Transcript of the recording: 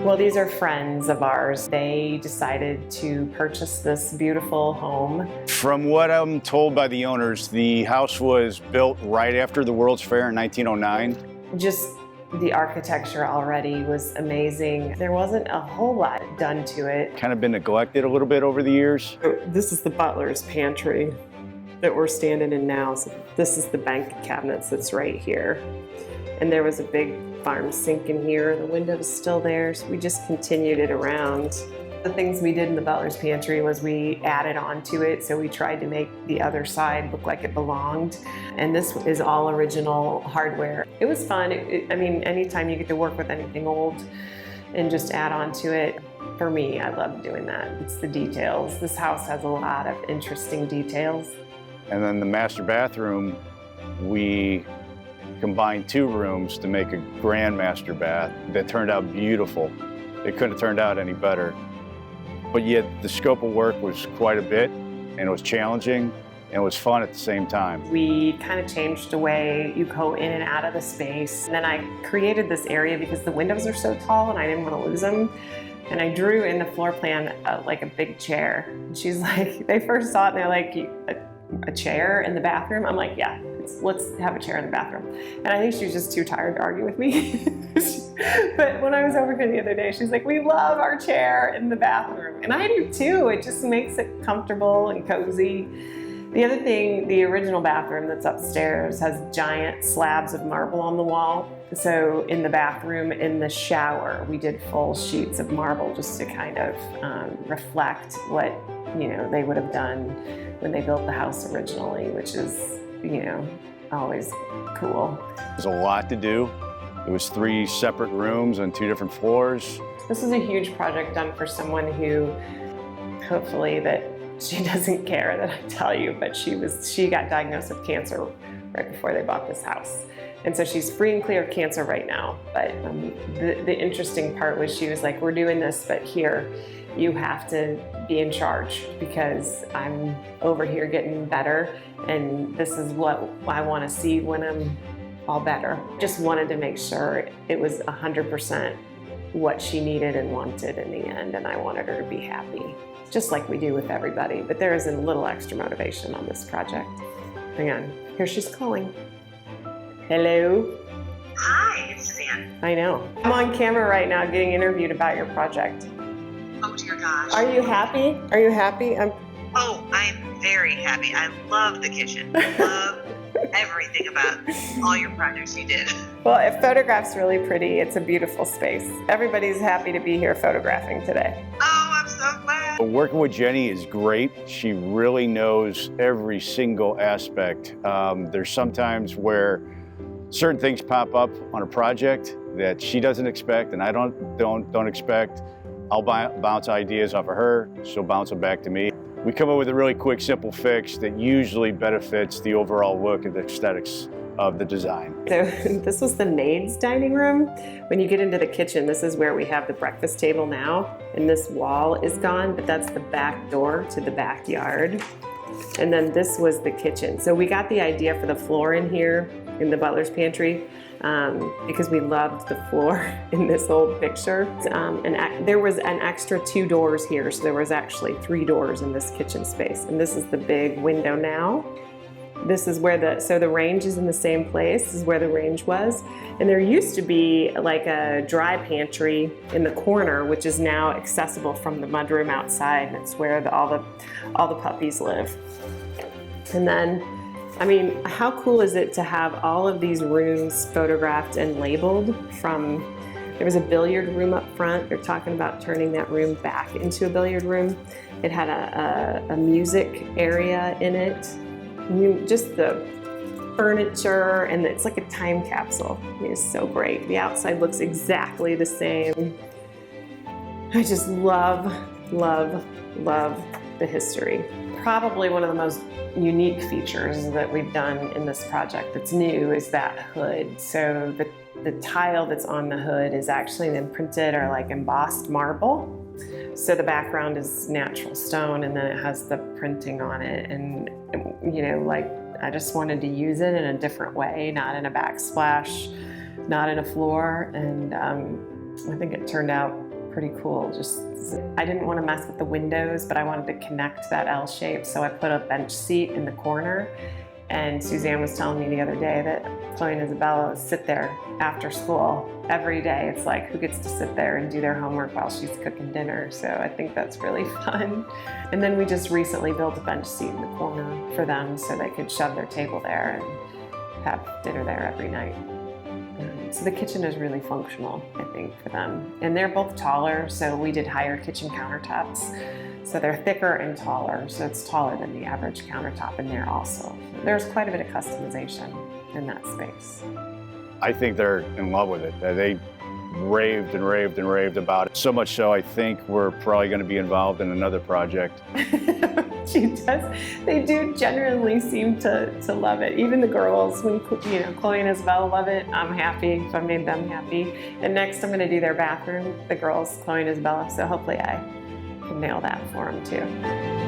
Well, these are friends of ours. They decided to purchase this beautiful home. From what I'm told by the owners, the house was built right after the World's Fair in 1909. Just the architecture already was amazing. There wasn't a whole lot done to it. Kind of been neglected a little bit over the years. This is the butler's pantry that we're standing in now. So this is the bank cabinets that's right here. And there was a big farm sink in here. The window's still there, so we just continued it around. The things we did in the butler's pantry was we added on to it, so we tried to make the other side look like it belonged. And this is all original hardware. It was fun. I mean, anytime you get to work with anything old and just add on to it, for me, I love doing that. It's the details. This house has a lot of interesting details. And then the master bathroom, we combined 2 rooms to make a grand master bath that turned out beautiful. It couldn't have turned out any better. But yet the scope of work was quite a bit, and it was challenging, and it was fun at the same time. We kind of changed the way you go in and out of the space. And then I created this area because the windows are so tall and I didn't want to lose them. And I drew in the floor plan like a big chair. And she's like, they first saw it and they're like, a chair in the bathroom? I'm like, yeah, let's have a chair in the bathroom. And I think she was just too tired to argue with me. But when I was over here the other day, she's like, we love our chair in the bathroom. And I do too. It just makes it comfortable and cozy. The other thing, the original bathroom that's upstairs has giant slabs of marble on the wall. So in the bathroom, in the shower, we did full sheets of marble just to kind of reflect what, you know, they would have done when they built the house originally, which is, you know, always cool. There's a lot to do. It was 3 separate rooms on 2 different floors. This is a huge project done for someone who, hopefully that she doesn't care that I tell you, but she got diagnosed with cancer right before they bought this house. And so she's free and clear of cancer right now. But the interesting part was she was like, we're doing this, but here, you have to be in charge because I'm over here getting better and this is what I want to see when I'm all better. Just wanted to make sure it was 100% what she needed and wanted in the end, and I wanted her to be happy, just like we do with everybody. But there is a little extra motivation on this project. Hang on, here she's calling. Hello? Hi, it's Suzanne. I know. I'm on camera right now getting interviewed about your project. Oh dear gosh. Are you happy? Are you happy? I'm very happy. I love the kitchen. I love everything about all your projects you did. Well, it photographs really pretty. It's a beautiful space. Everybody's happy to be here photographing today. Oh, I'm so glad. Working with Jenny is great. She really knows every single aspect. There's sometimes where certain things pop up on a project that she doesn't expect and I don't expect. I'll bounce ideas off of her, she'll bounce them back to me. We come up with a really quick, simple fix that usually benefits the overall look and the aesthetics of the design. So this was the maid's dining room. When you get into the kitchen, this is where we have the breakfast table now, and this wall is gone, but that's the back door to the backyard. And then this was the kitchen. So we got the idea for the floor in here in the butler's pantry because we loved the floor in this old picture. And there was an extra 2 doors here, so there was actually 3 doors in this kitchen space. And this is the big window now. This is where the range is in the same place. This is where the range was. And there used to be like a dry pantry in the corner, which is now accessible from the mudroom outside. And it's where all the puppies live. And then, I mean, how cool is it to have all of these rooms photographed and labeled from, there was a billiard room up front. They're talking about turning that room back into a billiard room. It had a music area in it. Just the furniture, and it's like a time capsule. It is so great. The outside looks exactly the same. I just love, love, love the history. Probably one of the most unique features that we've done in this project that's new is that hood. So the tile that's on the hood is actually imprinted or like embossed marble. So the background is natural stone, and then it has the printing on it. And, you know, like, I just wanted to use it in a different way, not in a backsplash, not in a floor. And I think it turned out pretty cool. Just, I didn't want to mess with the windows, but I wanted to connect that L shape. So I put a bench seat in the corner. And Suzanne was telling me the other day that Chloe and Isabella sit there after school every day. It's like, who gets to sit there and do their homework while she's cooking dinner? So I think that's really fun. And then we just recently built a bench seat in the corner for them so they could shove their table there and have dinner there every night. So the kitchen is really functional, I think, for them. And they're both taller, so we did higher kitchen countertops. So they're thicker and taller, so it's taller than the average countertop in there also. There's quite a bit of customization in that space. I think they're in love with it. They raved and raved and raved about it. So much so, I think we're probably going to be involved in another project. She does. They do genuinely seem to love it. Even the girls, when you know, Chloe and Isabella love it, I'm happy if I made them happy. And next I'm going to do their bathroom, the girls, Chloe and Isabella, so hopefully I can nail that for them too.